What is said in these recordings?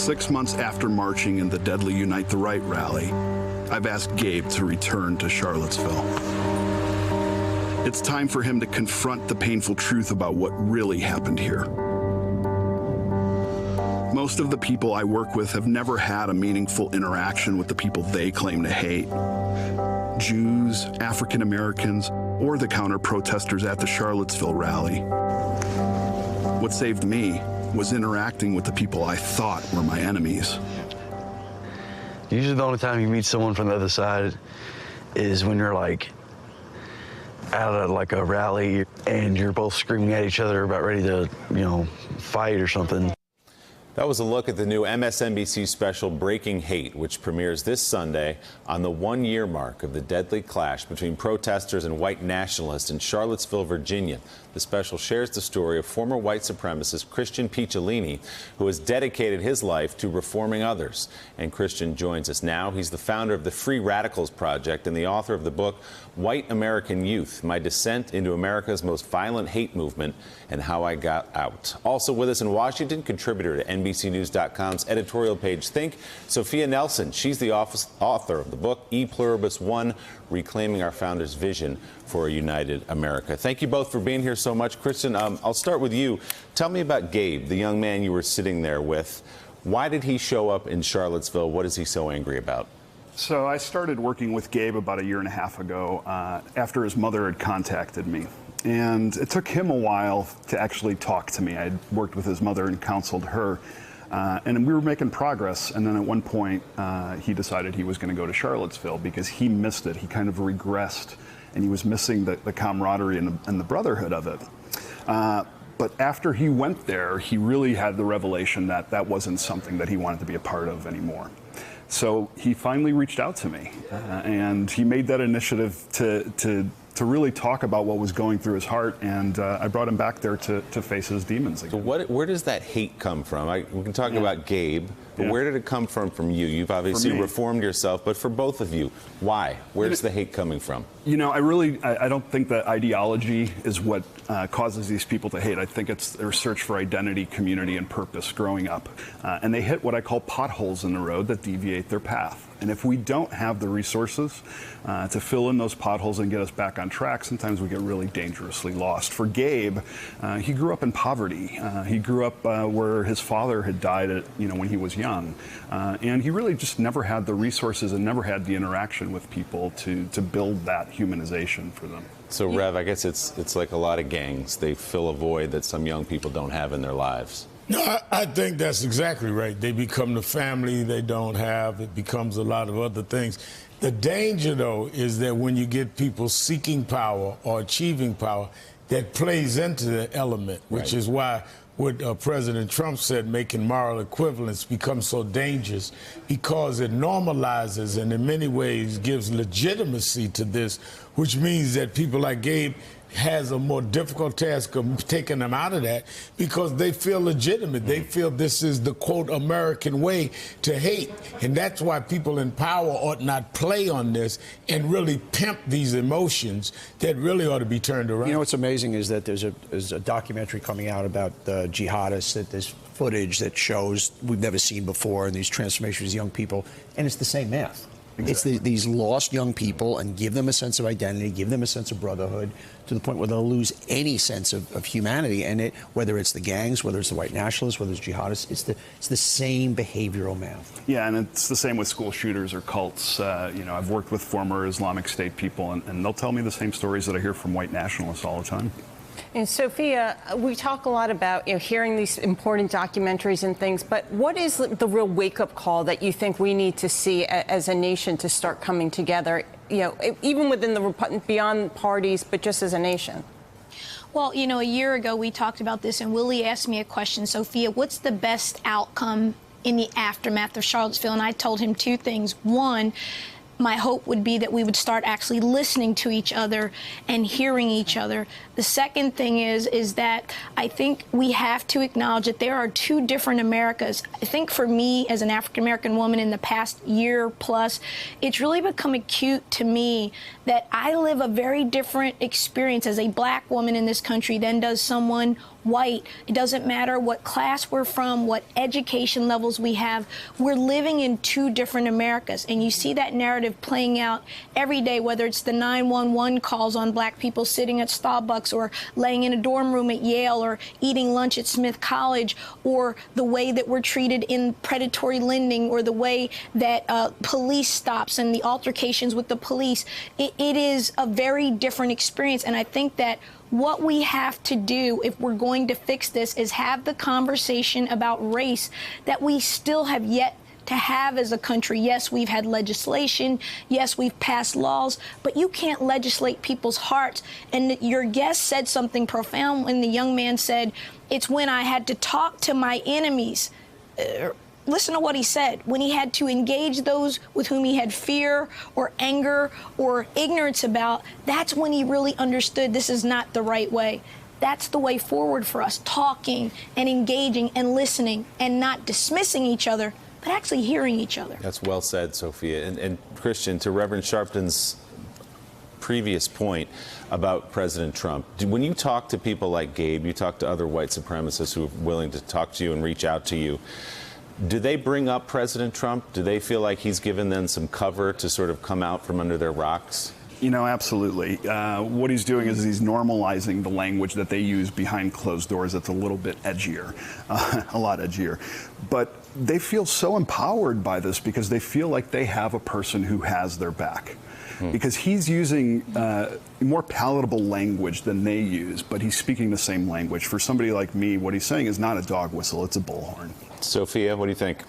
6 months after marching in the deadly Unite the Right rally, I've asked Gabe to return to Charlottesville. It's time for him to confront the painful truth about what really happened here. Most of the people I work with have never had a meaningful interaction with the people they claim to hate. Jews, African Americans, or the counter-protesters at the Charlottesville rally. What saved me was interacting with the people I thought were my enemies. Usually the only time you meet someone from the other side is when you're like out at like a rally and you're both screaming at each other about ready to, fight or something. That was a look at the new MSNBC special Breaking Hate, which premieres this Sunday on the one-year mark of the deadly clash between protesters and white nationalists in Charlottesville, Virginia. The special shares the story of former white supremacist Christian Picciolini, who has dedicated his life to reforming others. And Christian joins us now. He's the founder of the Free Radicals Project and the author of the book White American Youth: My Descent into America's Most Violent Hate Movement and How I Got Out. Also with us in Washington, contributor to NBCNews.com's editorial page Think, Sophia Nelson. She's the author of the book E Pluribus One: Reclaiming Our Founders' Vision for a United America. Thank you both for being here so much. Kristen, I'll start with you. Tell me about Gabe, the young man you were sitting there with. Why did he show up in Charlottesville? What is he so angry about? So I started working with Gabe about a year and a half ago after his mother had contacted me. And it took him a while to actually talk to me. I'd worked with his mother and counseled her. And we were making progress. And then at one point, he decided he was going to go to Charlottesville because he missed it. He kind of regressed, and he was missing the camaraderie and the brotherhood of it. But after he went there, he really had the revelation that that wasn't something that he wanted to be a part of anymore. So he finally reached out to me, and he made that initiative to really talk about what was going through his heart, and I brought him back there to face his demons again. So where does that hate come from? We can talk about Gabe, but where did it come from you? You've obviously reformed yourself, but for both of you, why? Where's the hate coming from? I don't think that ideology is what causes these people to hate. I think it's their search for identity, community, and purpose growing up. And they hit what I call potholes in the road that deviate their path. And if we don't have the resources to fill in those potholes and get us back on track, sometimes we get really dangerously lost. For Gabe, he grew up in poverty. He grew up where his father had died when he was young. And he really just never had the resources and never had the interaction with people to build that humanization for them. So, Rev, I guess it's like a lot of gangs. They fill a void that some young people don't have in their lives. No, I think that's exactly right. They become the family they don't have. It becomes a lot of other things. The danger, though, is that when you get people seeking power or achieving power, that plays into the element, which is why what President Trump said, making moral equivalence, becomes so dangerous, because it normalizes and in many ways gives legitimacy to this, which means that people like Gabe has a more difficult task of taking them out of that because they feel legitimate. They feel this is the, quote, American way to hate. And that's why people in power ought not play on this and really pimp these emotions that really ought to be turned around. What's amazing is that there's a documentary coming out about the jihadists, that there's footage that shows we've never seen before, and these transformations of young people, and it's the same math. Exactly. It's these lost young people, and give them a sense of identity, give them a sense of brotherhood, to the point where they'll lose any sense of humanity. And whether it's the gangs, whether it's the white nationalists, whether it's jihadists, it's the same behavioral math. Yeah, and it's the same with school shooters or cults. I've worked with former Islamic State people, and they'll tell me the same stories that I hear from white nationalists all the time. And Sophia, we talk a lot about hearing these important documentaries and things, but what is the real wake-up call that you think we need to see as a nation to start coming together, even within beyond parties, but just as a nation? Well, a year ago we talked about this, and Willie asked me a question, Sophia, what's the best outcome in the aftermath of Charlottesville? And I told him two things. One, my hope would be that we would start actually listening to each other and hearing each other. The second thing is that I think we have to acknowledge that there are two different Americas. I think for me, as an African-American woman in the past year plus, it's really become acute to me that I live a very different experience as a black woman in this country than does someone white. It doesn't matter what class we're from, what education levels we have. We're living in two different Americas. And you see that narrative playing out every day, whether it's the 911 calls on black people sitting at Starbucks or laying in a dorm room at Yale or eating lunch at Smith College, or the way that we're treated in predatory lending, or the way that police stops and the altercations with the police. It is a very different experience. And I think that what we have to do if we're going to fix this is have the conversation about race that we still have yet to have as a country. Yes, we've had legislation. Yes, we've passed laws, but you can't legislate people's hearts. And your guest said something profound when the young man said, it's when I had to talk to my enemies. Listen to what he said. When he had to engage those with whom he had fear or anger or ignorance about, that's when he really understood this is not the right way. That's the way forward for us, talking and engaging and listening and not dismissing each other, but actually hearing each other. That's well said, Sophia. And Christian, to Reverend Sharpton's previous point about President Trump, when you talk to people like Gabe, you talk to other white supremacists who are willing to talk to you and reach out to you, do they bring up President Trump? Do they feel like he's given them some cover to sort of come out from under their rocks? You know, absolutely. What he's doing is he's normalizing the language that they use behind closed doors that's a little bit edgier, a lot edgier. But they feel so empowered by this because they feel like they have a person who has their back. Because he's using more palatable language than they use, but he's speaking the same language. For somebody like me, what he's saying is not a dog whistle, it's a bullhorn. Sophia, what do you think?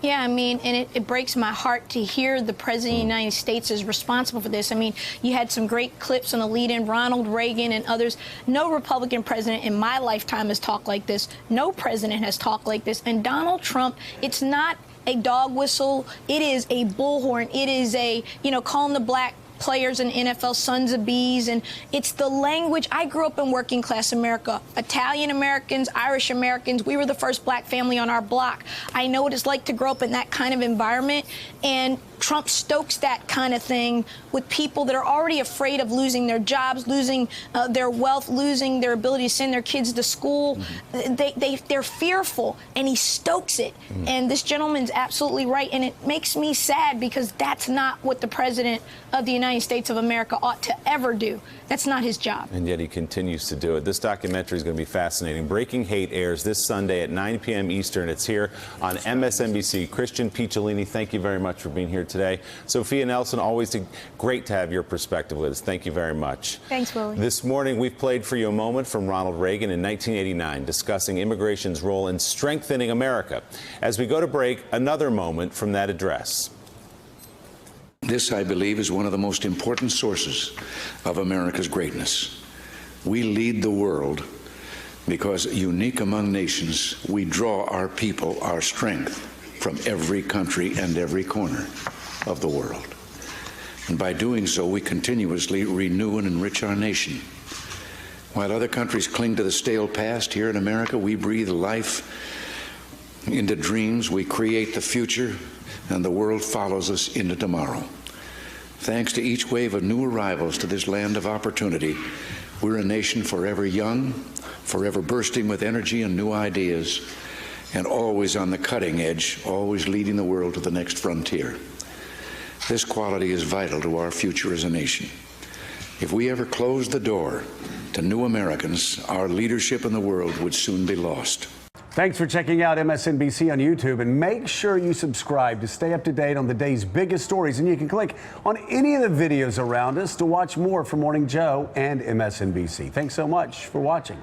Yeah, I mean, and it breaks my heart to hear the President of the United States is responsible for this. I mean, you had some great clips on the lead-in, Ronald Reagan and others. No Republican president in my lifetime has talked like this. No president has talked like this. And Donald Trump, it's not a dog whistle. It is a bullhorn. It is a, calling the black players in NFL sons of bees, and it's the language. I grew up in working class America. Italian Americans, Irish Americans, we were the first black family on our block. I know what it's like to grow up in that kind of environment, and Trump stokes that kind of thing with people that are already afraid of losing their jobs, losing their wealth, losing their ability to send their kids to school. They're fearful, and he stokes it. And this gentleman's absolutely right, and it makes me sad because that's not what the President of the United States of America ought to ever do. That's not his job. And yet he continues to do it. This documentary is going to be fascinating. Breaking Hate airs this Sunday at 9 p.m. Eastern. It's here on MSNBC. Christian Picciolini, thank you very much for being here today. Sophia Nelson, always great to have your perspective with us. Thank you very much. Thanks, Willie. This morning, we've played for you a moment from Ronald Reagan in 1989, discussing immigration's role in strengthening America. As we go to break, another moment from that address. This, I believe, is one of the most important sources of America's greatness. We lead the world because, unique among nations, we draw our people, our strength, from every country and every corner of the world. And by doing so, we continuously renew and enrich our nation. While other countries cling to the stale past, here in America, we breathe life into dreams, we create the future, and the world follows us into tomorrow. Thanks to each wave of new arrivals to this land of opportunity, we're a nation forever young, forever bursting with energy and new ideas, and always on the cutting edge, always leading the world to the next frontier. This quality is vital to our future as a nation. If we ever close the door to new Americans, our leadership in the world would soon be lost. Thanks for checking out MSNBC on YouTube, and make sure you subscribe to stay up to date on the day's biggest stories. And you can click on any of the videos around us to watch more from Morning Joe and MSNBC. Thanks so much for watching.